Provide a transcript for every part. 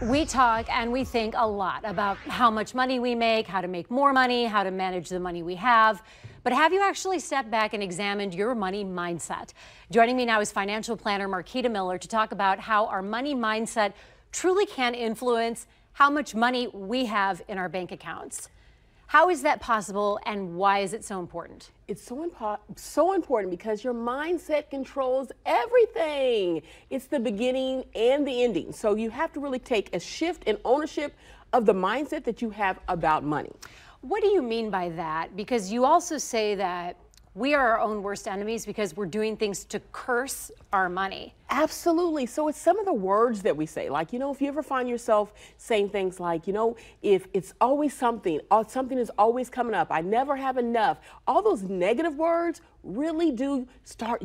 We talk and we think a lot about how much money we make, how to make more money, how to manage the money we have. But have you actually stepped back and examined your money mindset? Joining me now is financial planner Marquita Miller to talk about how our money mindset truly can influence how much money we have in our bank accounts. How is that possible, and why is it so important? It's so important because your mindset controls everything. It's the beginning and the ending. So you have to really take a shift in ownership of the mindset that you have about money. What do you mean by that? Because you also say that we are our own worst enemies because we're doing things to curse our money. Absolutely. So it's some of the words that we say. Like, if you ever find yourself saying things like, if it's always something, or something is always coming up, I never have enough, all those negative words really do start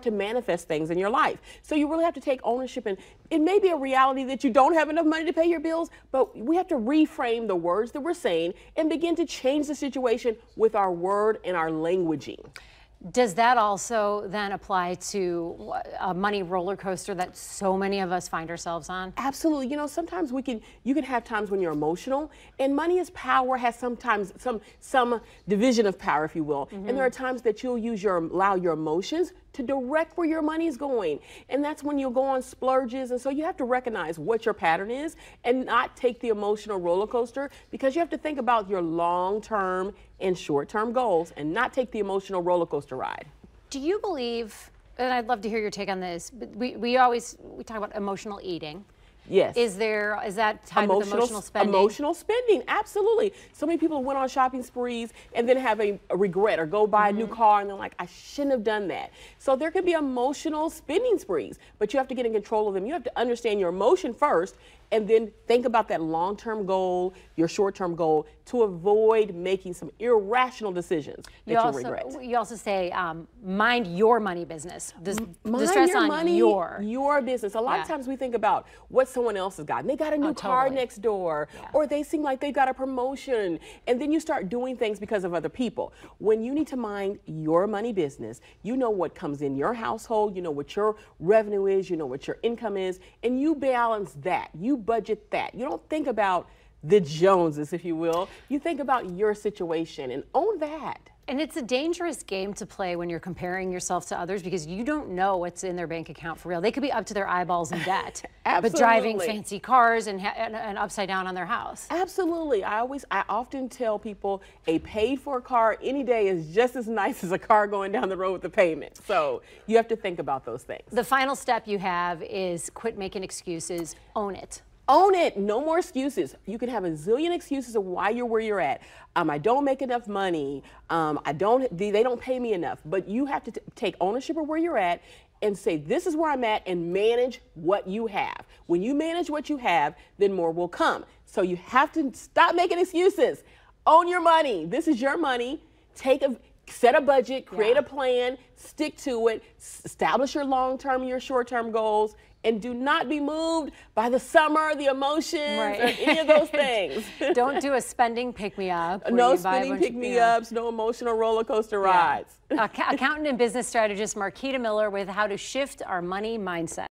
to manifest things in your life. So you really have to take ownership, and it may be a reality that you don't have enough money to pay your bills, but we have to reframe the words that we're saying and begin to change the situation with our word and our languaging. Does that also then apply to a money roller coaster that so many of us find ourselves on? Absolutely. Sometimes you can have times when you're emotional, and money is power, has sometimes some division of power, if you will. Mm-hmm. And there are times that you'll allow your emotions to direct where your money is going. And that's when you'll go on splurges. And so you have to recognize what your pattern is and not take the emotional roller coaster, because you have to think about your long-term and short-term goals and not take the emotional roller coaster ride. Do you believe, and I'd love to hear your take on this, but we talk about emotional eating. Yes. Is that tied with emotional spending? Emotional spending, absolutely. So many people went on shopping sprees and then have a regret, or go buy a new car and they're like, I shouldn't have done that. So there could be emotional spending sprees, but you have to get in control of them. You have to understand your emotion first, and then think about that long-term goal, your short-term goal, to avoid making some irrational decisions that you'll regret. You also say, mind your money business. The stress your on money, your business. A lot of times we think about what someone else has gotten. They got a new car next door, or they seem like they got a promotion, and then you start doing things because of other people. When you need to mind your money business, you know what comes in your household, you know what your revenue is, you know what your income is, and you balance that. You budget that. You don't think about the Joneses, if you will. You think about your situation and own that. And it's a dangerous game to play when you're comparing yourself to others, because you don't know what's in their bank account for real. They could be up to their eyeballs in debt, but driving fancy cars and upside down on their house. Absolutely. I often tell people a paid-for car any day is just as nice as a car going down the road with a payment. So you have to think about those things. The final step you have is quit making excuses. Own it. Own it. No more excuses. You can have a zillion excuses of why you're where you're at. I don't make enough money. They don't pay me enough. But you have to take ownership of where you're at and say, this is where I'm at, and manage what you have. When you manage what you have, then more will come. So you have to stop making excuses. Own your money. This is your money. Set a budget, create a plan, stick to it, establish your long-term, your short-term goals, and do not be moved by the summer, the emotions, or any of those things. Don't do a spending pick-me-up. No spending pick-me-ups, no emotional roller coaster rides. Accountant and business strategist Marquita Miller with how to shift our money mindset.